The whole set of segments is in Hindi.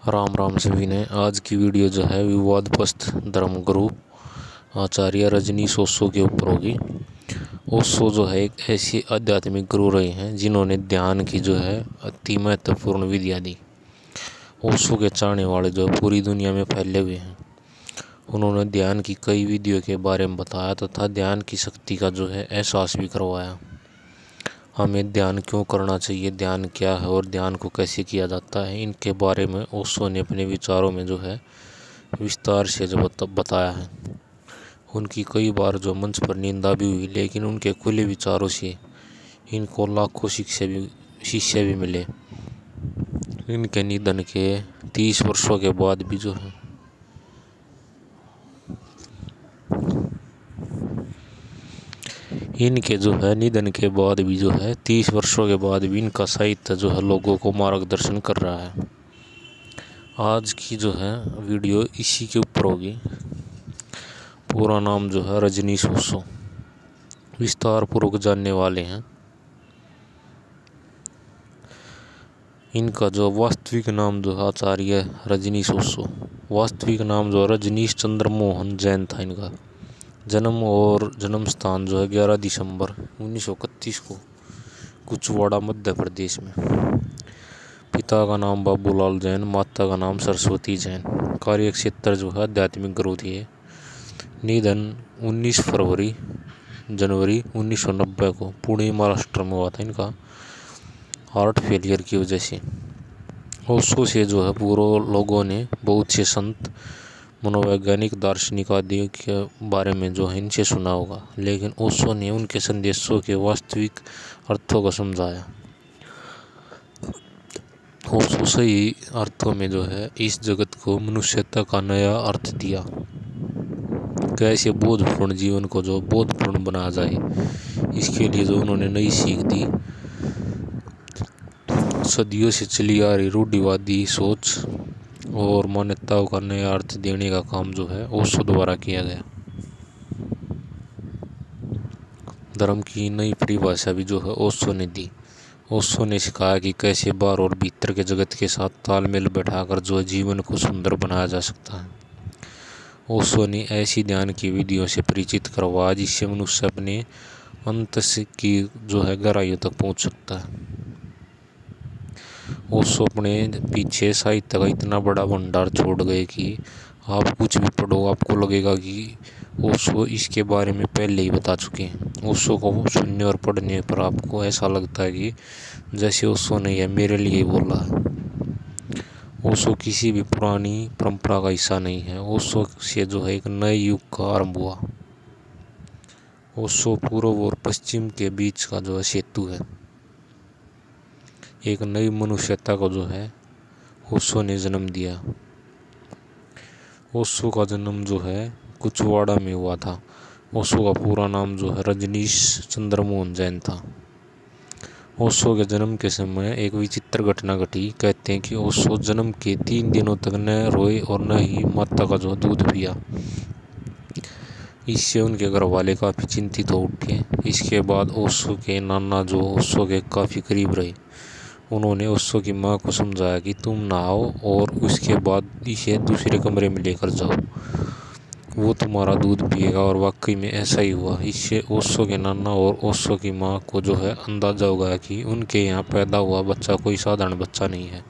राम राम सभी ने। आज की वीडियो जो है विवादग्रस्त धर्मगुरु आचार्य रजनीश ओशो के ऊपर होगी। ओशो जो है एक ऐसे आध्यात्मिक गुरु रहे हैं जिन्होंने ध्यान की जो है अति महत्वपूर्ण विद्या दी। ओशो के चाहने वाले जो पूरी दुनिया में फैले हुए हैं। उन्होंने ध्यान की कई विधियों के बारे में बताया तथा ध्यान की शक्ति का जो है एहसास भी करवाया। हमें ध्यान क्यों करना चाहिए, ध्यान क्या है और ध्यान को कैसे किया जाता है, इनके बारे में ओशो ने अपने विचारों में जो है विस्तार से जो बताया है। उनकी कई बार जो मंच पर निंदा भी हुई, लेकिन उनके खुले विचारों से इनको लाखों शिष्य भी मिले। इनके निधन के 30 वर्षों के बाद भी जो है निधन के बाद भी जो है 30 वर्षों के बाद भी इनका साहित्य जो है लोगों को मार्गदर्शन कर रहा है। आज की जो है वीडियो इसी के ऊपर होगी। पूरा नाम जो है रजनीश ओशो, विस्तार पूर्वक जानने वाले हैं। इनका जो वास्तविक नाम जो है आचार्य रजनीश ओशो, वास्तविक नाम जो रजनीश चंद्र मोहन जैन था इनका। जन्म और जन्म स्थान जो है 11 दिसंबर 1931 को कुचवाड़ा मध्य प्रदेश में। पिता का नाम बाबूलाल जैन, माता का नाम सरस्वती जैन। कार्य क्षेत्र जो है आध्यात्मिक गुरु थे। निधन 19 जनवरी 1990 को पुणे महाराष्ट्र में हुआ था इनका, हार्ट फेलियर की वजह से। ओशो से जो है पूर्व लोगों ने बहुत से संत, मनोवैज्ञानिक, दार्शनिक आदि के बारे में जो है इनसे सुना होगा, लेकिन ओशो ने उनके संदेशों के वास्तविक अर्थों को समझाया। ओशो सही अर्थों में जो है इस जगत को मनुष्यता का नया अर्थ दिया। कैसे बोधपूर्ण जीवन को जो बोधपूर्ण बनाया जाए, इसके लिए जो उन्होंने नई सीख दी। सदियों से चली आ रही रूढ़िवादी सोच और मान्यताओं का नया अर्थ देने का काम जो है ओशो द्वारा किया गया। धर्म की नई परिभाषा भी जो है ओशो ने दी। ओशो ने सिखाया कि कैसे बाहर और भीतर के जगत के साथ तालमेल बैठाकर जो जीवन को सुंदर बनाया जा सकता है। ओशो ने ऐसी ध्यान की विधियों से परिचित करवाया जिससे मनुष्य अपने अंतस की जो है गहराइयों तक पहुंच सकता है। ओशो अपने पीछे साहित्य का इतना बड़ा भंडार छोड़ गए कि आप कुछ भी पढ़ो आपको लगेगा कि ओशो इसके बारे में पहले ही बता चुके हैं। ओशो को सुनने और पढ़ने पर आपको ऐसा लगता है कि जैसे ओशो ने यह मेरे लिए बोला है। ओशो किसी भी पुरानी परंपरा का हिस्सा नहीं है। ओशो से जो है एक नए युग का आरंभ हुआ। ओशो पूर्व और पश्चिम के बीच का जो है सेतु है। एक नई मनुष्यता को जो है ओशो ने जन्म दिया। ओशो का जन्म जो है कुचवाड़ा में हुआ था। ओशो का पूरा नाम जो है रजनीश चंद्र मोहन जैन था। ओशो के जन्म के समय एक विचित्र घटना घटी। कहते हैं कि ओशो जन्म के 3 दिनों तक न रोए और न ही माता का जो दूध पिया। इससे उनके घर वाले काफ़ी चिंतित हो उठे। इसके बाद ओशो के नाना जो ओशो के काफ़ी करीब रहे, उन्होंने ओशो की माँ को समझाया कि तुम नहाओ और उसके बाद इसे दूसरे कमरे में लेकर जाओ, वो तुम्हारा दूध पिएगा। और वाकई में ऐसा ही हुआ। इससे ओशो के नाना और ओशो की माँ को जो है अंदाजा हो गया कि उनके यहाँ पैदा हुआ बच्चा कोई साधारण बच्चा नहीं है।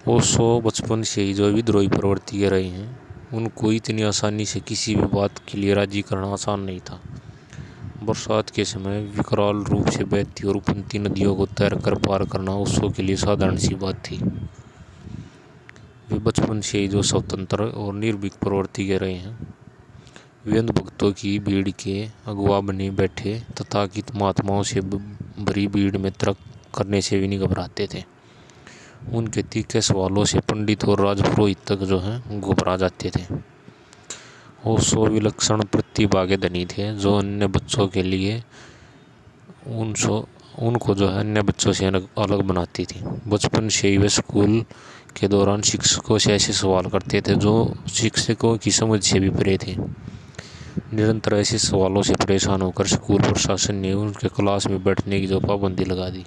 ओशो बचपन से ही जो विद्रोही प्रवृत्ति के रहे हैं। उनको इतनी आसानी से किसी भी बात के लिए राजी करना आसान नहीं था। बरसात के समय विकराल रूप से बहती और उफनती नदियों को तैरकर पार करना ओशो के लिए साधारण सी बात थी। वे बचपन से ही जो स्वतंत्र और निर्भीक प्रवृत्ति के रहे हैं। वे अंधभक्तों की भीड़ के अगुवा बने बैठे तथाकथित महात्माओं से भरी भीड़ में तर्क करने से भी नहीं घबराते थे। उनके तीखे सवालों से पंडित और राजपुरोहित तक जो है घबरा जाते थे। ओशो विलक्षण प्रतिभा के धनी थे जो अन्य बच्चों के लिए उनको जो है अन्य बच्चों से अलग बनाती थी। बचपन से ही वे स्कूल के दौरान शिक्षकों से ऐसे सवाल करते थे जो शिक्षकों की समझ से भी परे थे। निरंतर ऐसे सवालों से परेशान होकर स्कूल प्रशासन ने उनके क्लास में बैठने की जो पाबंदी लगा दी।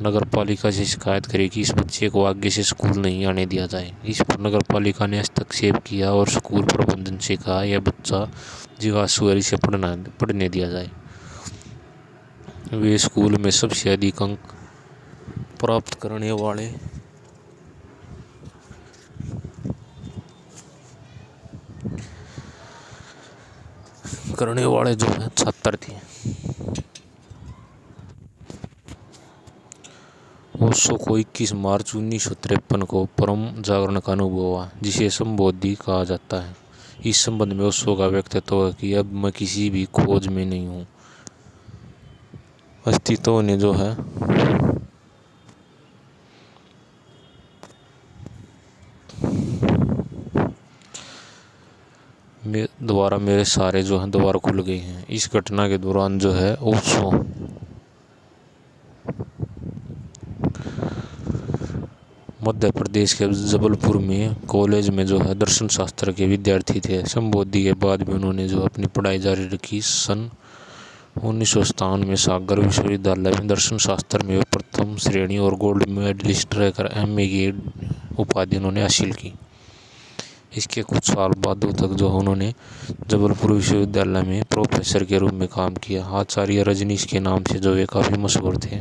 नगर पालिका से शिकायत करी कि इस बच्चे को आगे से स्कूल नहीं आने दिया जाए। इस पर नगर पालिका ने हस्तक्षेप किया और स्कूल प्रबंधन से कहा यह बच्चा जिज्ञासुअरी से पढ़ने दिया जाए। वे स्कूल में सबसे अधिक अंक प्राप्त करने वाले जो है छात्र थे। ओशो को 21 मार्च 1953 को परम जागरण का अनुभव हुआ, जिसे संबोधि कहा जाता है। इस संबंध में ओशो का व्यक्तित्व है कि अब मैं किसी भी खोज में नहीं हूँ। अस्तित्व ने जो है दोबारा मेरे सारे जो हैं द्वार खुल गए हैं। इस घटना के दौरान जो है ओशो मध्य प्रदेश के जबलपुर में कॉलेज में जो है दर्शन शास्त्र के विद्यार्थी थे। संबोधि के बाद भी उन्होंने जो अपनी पढ़ाई जारी रखी। सन 1957 में सागर विश्वविद्यालय में दर्शन शास्त्र में प्रथम श्रेणी और गोल्ड मेडलिस्ट रहकर MA की उपाधि उन्होंने हासिल की। इसके कुछ साल बाद तक जो उन्होंने जबलपुर विश्वविद्यालय में प्रोफेसर के रूप में काम किया। आचार्य रजनीश के नाम से जो वे काफ़ी मशहूर थे।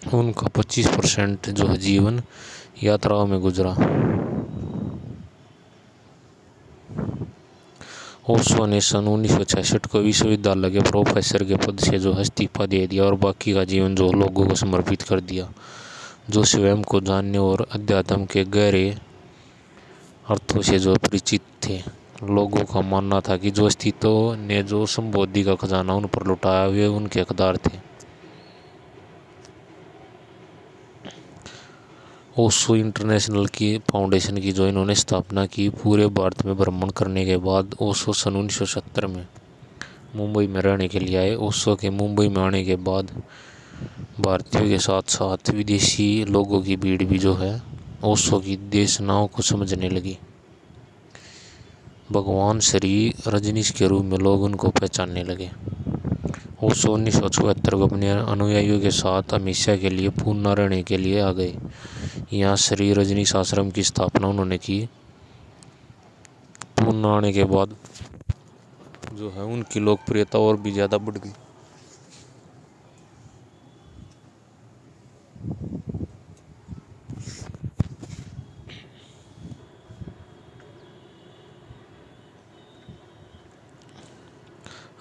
उनका 25% जो है जीवन यात्राओं में गुजरा। ओशो ने सन 1966 को विश्वविद्यालय के प्रोफेसर के पद से जो है इस्तीफा दे दिया और बाकी का जीवन जो लोगों को समर्पित कर दिया, जो स्वयं को जानने और अध्यात्म के गहरे अर्थों से जो परिचित थे। लोगों का मानना था कि जो अस्तित्व ने जो संबोधि का खजाना उन पर लुटाया वे उनके हकदार थे। ओशो इंटरनेशनल की फाउंडेशन की जो इन्होंने स्थापना की। पूरे भारत में भ्रमण करने के बाद ओशो सन 1970 में मुंबई में रहने के लिए आए। ओशो के मुंबई में आने के बाद भारतीयों के साथ साथ विदेशी लोगों की भीड़ भी जो है ओशो की देशनाओं को समझने लगी। भगवान श्री रजनीश के रूप में लोग उनको पहचानने लगे। ओशो 1974 को अपने अनुयायियों के साथ हमेशा के लिए पूना रहने के लिए आ गए। यहाँ श्री रजनीश आश्रम की स्थापना उन्होंने की। पूना आने के बाद जो है उनकी लोकप्रियता और भी ज़्यादा बढ़ गई।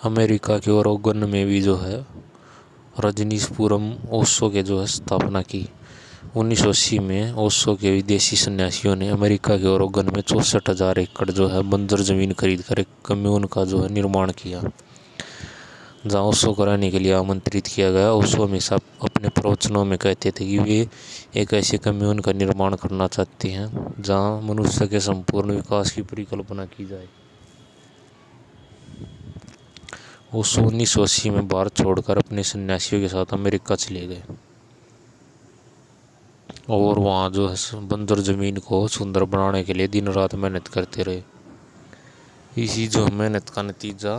अमेरिका के ओरेगन में भी जो है रजनीशपुरम ओशो के जो है स्थापना की। 1980 में ओशो के विदेशी सन्यासियों ने अमेरिका के ओरेगन में 64,000 एकड़ जो है बंजर ज़मीन खरीद कर एक कम्यून का जो है निर्माण किया, जहाँ ओशो को रहने के लिए आमंत्रित किया गया। ओशो हमेशा अपने प्रवचनों में कहते थे कि वे एक ऐसे कम्यून का निर्माण करना चाहते हैं जहाँ मनुष्य के संपूर्ण विकास की परिकल्पना की जाए। ओशो 1980 में भारत छोड़कर अपने सन्यासियों के साथ अमेरिका चले गए और वहाँ जो है बंजर ज़मीन को सुंदर बनाने के लिए दिन रात मेहनत करते रहे। इसी जो मेहनत का नतीजा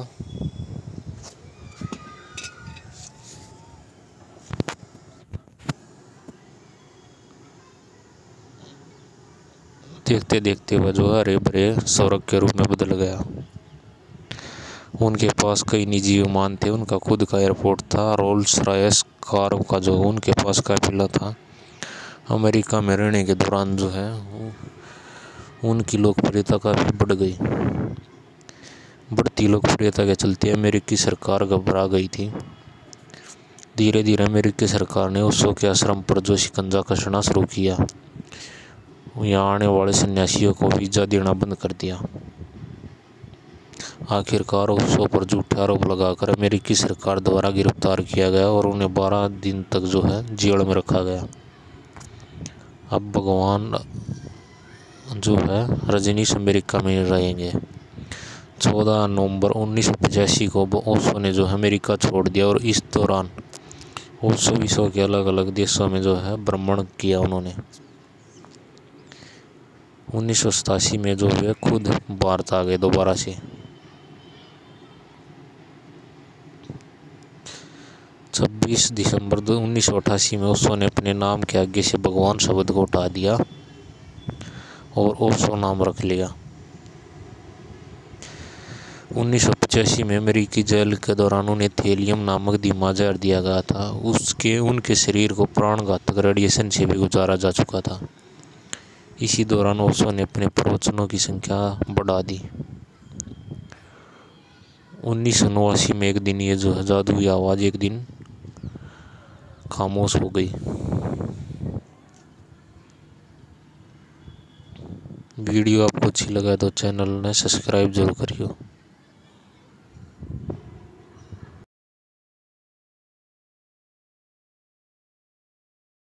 देखते देखते वह जो हरे भरे स्वर्ग के रूप में बदल गया। उनके पास कई निजी विमान थे, उनका खुद का एयरपोर्ट था, रोल्स रॉयस कारों का जो उनके पास काफिला था। अमेरिका में रहने के दौरान जो है उनकी लोकप्रियता काफ़ी बढ़ गई। बढ़ती लोकप्रियता के चलते अमेरिकी सरकार घबरा गई थी। धीरे धीरे अमेरिकी सरकार ने ओशो के आश्रम पर जो शिकंजा कसना शुरू किया। यहाँ आने वाले सन्यासियों को वीज़ा देना बंद कर दिया। आखिरकार ओशो पर झूठे आरोप लगाकर अमेरिकी सरकार द्वारा गिरफ्तार किया गया और उन्हें 12 दिन तक जो है जेल में रखा गया। अब भगवान जो है रजनीश अमेरिका में रहेंगे। 14 नवंबर 1985 को ओशो ने जो है अमेरिका छोड़ दिया और इस दौरान ओशो विश्व के अलग अलग देशों में जो है भ्रमण किया। उन्होंने 1987 में जो है खुद भारत आ गए दोबारा से। 26 दिसंबर 1988 में ओशो ने अपने नाम के आगे से भगवान शब्द को हटा दिया और ओशो नाम रख लिया। 1985 में अमेरिकी जेल के दौरान उन्हें थेलियम नामक धीमा जहर दिया गया था। उनके शरीर को प्राणघातक रेडिएशन से भी गुजारा जा चुका था। इसी दौरान ओशो ने अपने प्रवचनों की संख्या बढ़ा दी। 1989 में एक दिन ये जो है जादुई आवाज़ एक दिन खामोश हो गई। वीडियो आपको अच्छी लगा तो चैनल ने सब्सक्राइब जरूर करियो।